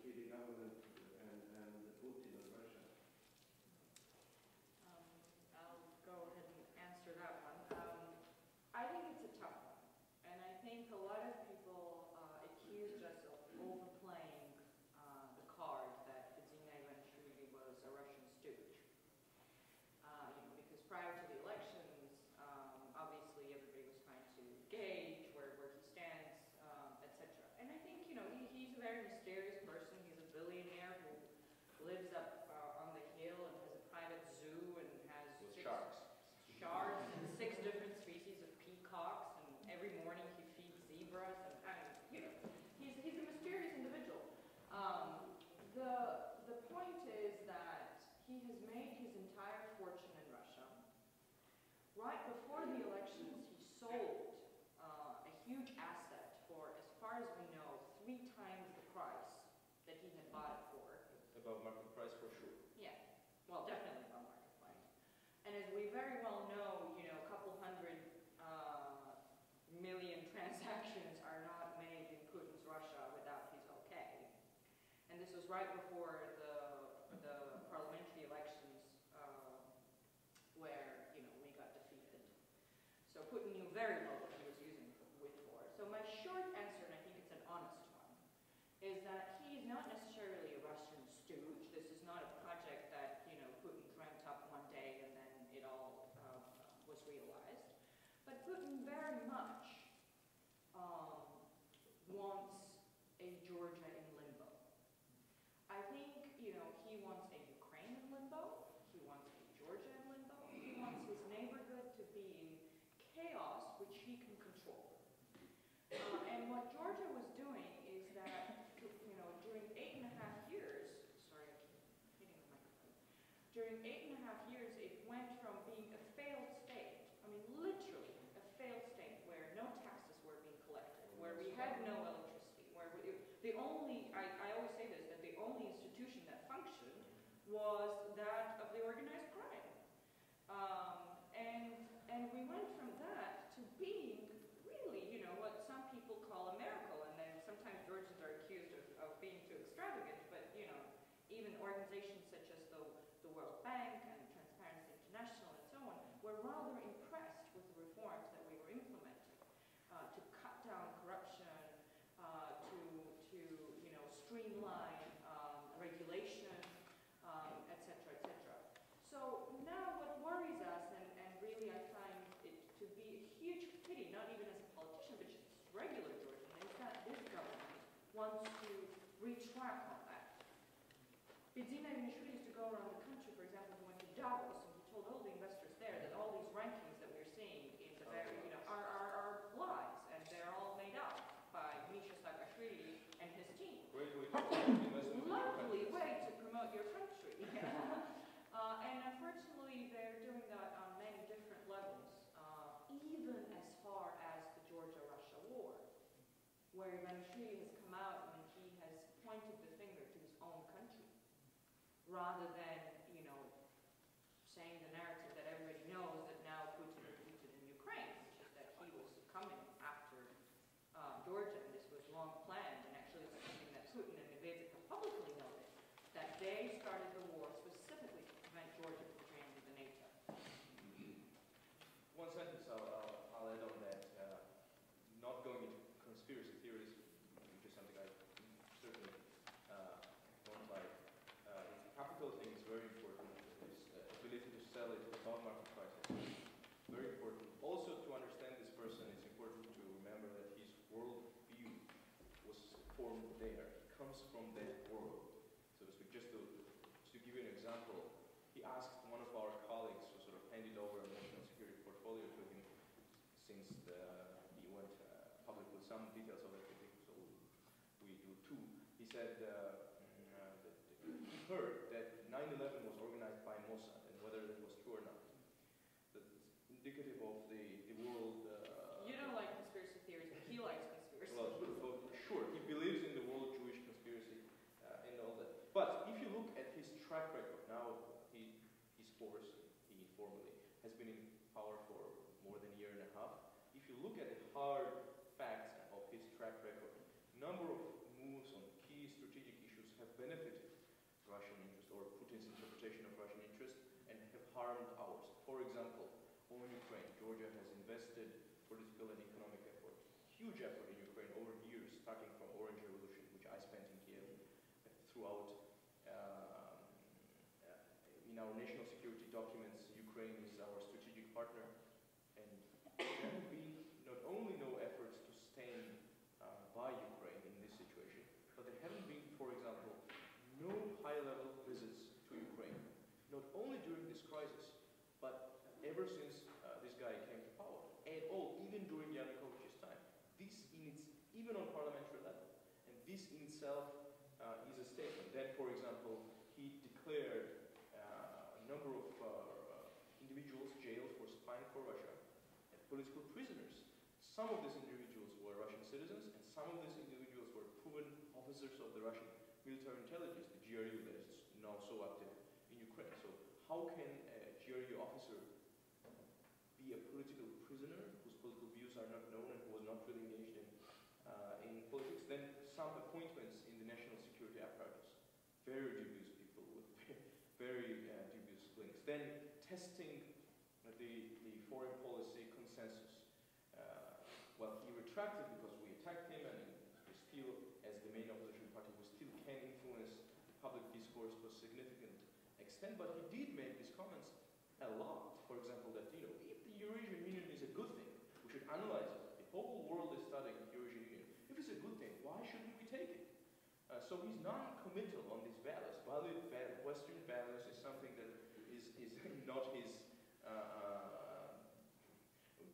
F: Swedish government and Putin and Russia?
C: I'll go ahead and answer that one. I think it's a tough one, and I think a lot of people accused us of overplaying the card that Bidzina eventually was a Russian stooge. Because prior to the elections, obviously everybody was trying to gauge where he stands, etc. And I think, he's a very mysterious person. He's a billionaire who lives up on the hill and has a private zoo and has sharks and 6 different species of peacocks, and every morning he feeds zebras, and he's a mysterious individual. The point is that he has made his entire fortune in Russia. Right before the elections, he sold a huge asset for, as far as we know, 3 times the price that he had bought it for.
D: Above market price for sure.
C: Yeah, well, definitely above market price. And as we very well know, a couple hundred million transactions are not made in Putin's Russia without his okay. And this was right before the parliamentary elections where, we got defeated. So Putin knew very well what he was using it for. So my short answer, and I think it's an honest one, is that he is not necessarily a Russian stooge. This is not a project that, Putin dreamt up one day and then it all was realized. But Putin very much wants a Georgia in limbo. I think, he wants a Ukraine in limbo. He wants a Georgia in limbo. He wants his neighborhood to be in chaos, which he can control. And what Georgia was doing is that, during 8.5 years, sorry, I keep hitting the microphone. During 8.5 years, it went from being a failed state, literally a failed state, where no taxes were being collected, where we had no electricity, where I always say this, that the only institution that functioned was that of the organized crime. And we went from that to being really, what some people call a miracle, and then sometimes Georgians are accused of being too extravagant, but, even organizations such as the World Bank and Transparency International and so on were rather impressed with the reforms that we were implementing to cut down corruption, to streamline regulation, etc., etc. So now what worries us, and really I find it to be a huge pity, not even as a politician, but just regular Georgian, is that this government wants to retract on that. Bidzina used to go around the country, for example, he went to Davos, and he told all the investors there that all these rankings that we're seeing in the are lies, and they're all made up by Misha Saakashvili and his team.
D: Great way to promote investment.
C: Lovely way to promote your country. And unfortunately, they're doing that on many different levels, even as far as the Georgia-Russia war, where Ivanishvili has come out and he has pointed the finger to his own country, rather than, saying the narrative that everybody knows that now Putin defeated in Ukraine, which is that he was coming after Georgia, and this was long planned, and actually it's something that Putin and Medvedev have publicly noted, that they started the war specifically to prevent Georgia from joining the NATO.
D: One sentence I'll add on that. Not going into conspiracy theories, which is something I certainly don't like. The capital thing is very important. some details of it, so we do too. He said that he heard that 9/11 was organized by Mossad, and whether that was true or not. That's indicative of the world.
C: You don't like conspiracy theories, but he likes conspiracy
D: Well, sure, he believes in the world Jewish conspiracy and all that. But if you look at his track record, now he informally has been in power for more than a year and a half. If you look at the hard facts of his track record, number of moves on key strategic issues have benefited Russian interest or Putin's interpretation of Russian interest and have harmed ours. For example, on Ukraine, Georgia has invested political and economic effort, huge effort in Ukraine over years, starting from Orange Revolution, which I spent in Kiev, throughout. In our national security documents, Ukraine is our strategic partner, and there have been not only no efforts to stand by Ukraine in this situation, but there haven't been, for example, no high-level visits to Ukraine, not only during this crisis, but ever since this guy came to power, at all, even during Yanukovych's time. This even on parliamentary level, and this in itself is a statement. Then, for example, he declared a number of individuals jailed for spying for Russia and political prisoners. Some of these individuals were Russian citizens, and some of these individuals were proven officers of the Russian military intelligence, the Giorgi that is now so active in Ukraine. So how can a Giorgi officer be a political prisoner whose political views are not known and who was not really engaged in politics? Then some appointments in the national security apparatus, very dubious people with very dubious links. Then testing the foreign policy consensus. Well, he retracted because we attacked him, and we still, as the main opposition party, we still can influence the public discourse to a significant extent. But he did make these comments a lot. For example, that if the Eurasian Union is a good thing, we should analyze it. The whole world is studying the Eurasian Union. If it's a good thing, why shouldn't we take it? So he's non-committal on these values. Western values is something that is not his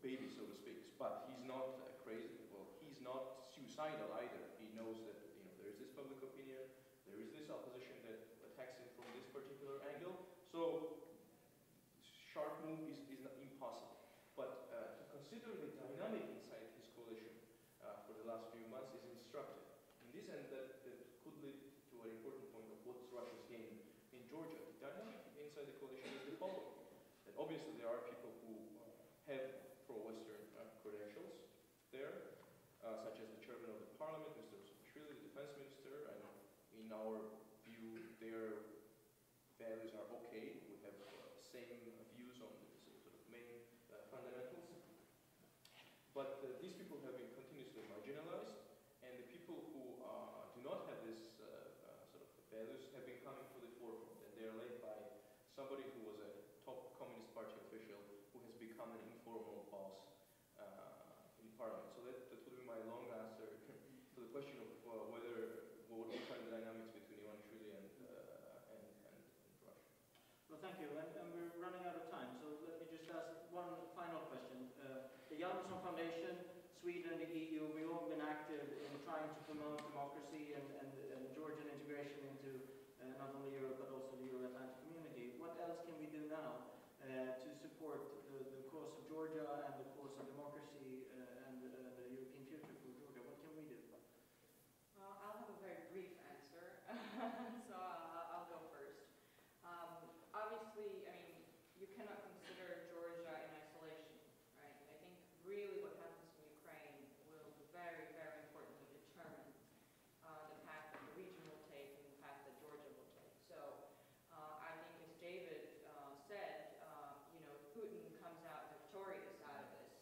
D: baby, so to speak. But he's not crazy. Well, he's not suicidal either. He knows that there is this public opinion, there is this opposition that attacks him from this particular angle. So sharp move is not impossible. But to consider the dynamic inside his coalition for the last few months is instructive. In this end, that could lead to an important point of what's Russia's game in Georgia. The dynamic inside the coalition is the following. That obviously there are people who have pro-Western credentials there, such as the chairman of the parliament, Mr. Shvili, the defense minister, and in our view, their values are okay. We have same views on the sort of main fundamentals. But these people have been continuously marginalized, and the people who do not have this sort of values have been coming to the forefront, and they are led by somebody who was a top Communist Party official who has become an informal boss in parliament. So that would be my long answer to the question of what are the dynamics between Ivanishvili and Russia.
A: Well, thank you. And we're running out of time, so let me just ask one final question. The Hjalmarson Foundation, Sweden, the EU, we've all been active in trying to promote democracy and Georgian integration into not only Europe but also the Euro-Atlantic community. What else can we do now to support the cause of Georgia and the cause of democracy and the European future for Georgia? What can we do?
C: I'll have a very brief answer, so I'll go first. Obviously, I mean, you cannot consider Georgia in isolation, right? I think really what happens in Ukraine will very, very importantly determine the path that the region will take and the path that Georgia will take. So I think, as David said, if Putin comes out victorious out of this,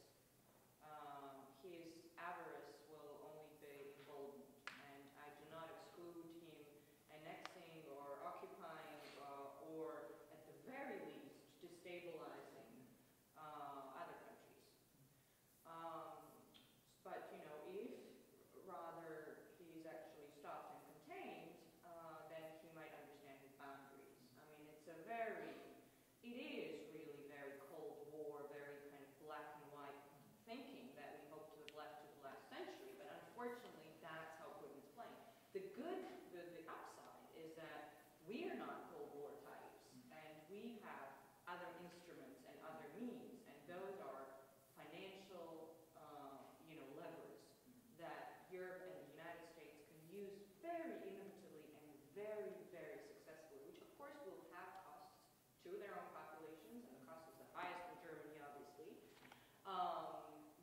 C: pursue their own populations, and the cost is the highest in Germany, obviously.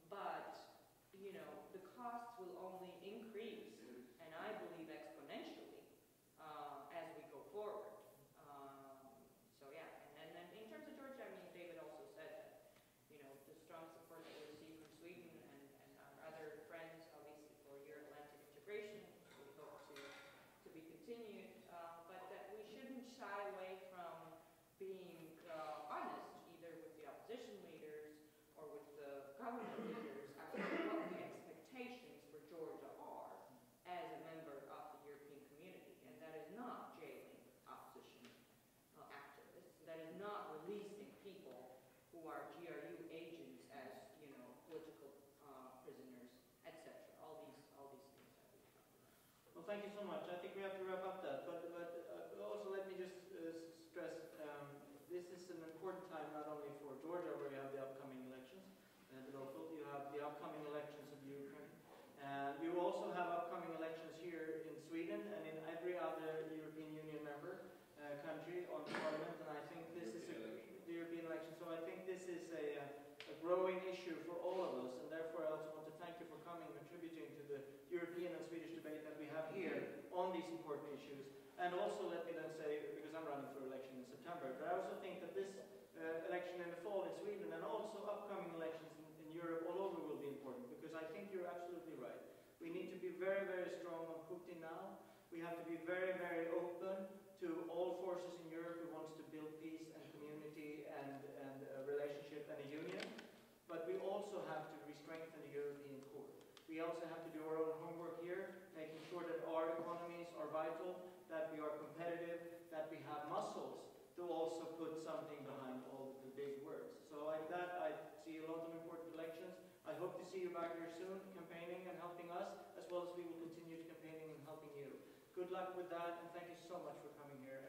C: But, you know, the costs will only increase, and I believe exponentially, as we go forward. So yeah, and then in terms of Georgia, I mean, David also said that, you know, the strong support that we receive from Sweden and our other friends, obviously, for Euro-Atlantic integration, we hope to be continued, but that we shouldn't shy away from being honest, either with the opposition leaders or with the government leaders, about what the expectations for Georgia are as a member of the European community. And that is not jailing opposition activists. That is not releasing people who are GRU agents as, you know, political prisoners, etc. All these things that we talked about.
A: Well, thank you so much. I think we have to wrap up that. But also let me just stress, this is an important time not only for Georgia, where you have the upcoming elections, the local, you have the upcoming elections of Ukraine. You also have upcoming elections here in Sweden and in every other European Union member country on the parliament, and I think this is the European election. So I think this is a growing issue for all of us, and therefore I also want to thank you for coming and contributing to the European and Swedish debate that we have here on these important issues. And also let me then say, because I'm running for election in September, but I also think that this election in the fall in Sweden and also upcoming elections in Europe all over will be important, because I think you're absolutely right. We need to be very, very strong on Putin now. We have to be very, very open to all forces in Europe who wants to build peace and community and a relationship and a union. But we also have to re-strengthen the European core. We also have to do our own homework here, making sure that our economies are vital, that we are competitive, that we have muscles to also put something behind all the big words. So like that, I see a lot of important elections. I hope to see you back here soon, campaigning and helping us, as well as we will continue campaigning and helping you. Good luck with that, and thank you so much for coming here.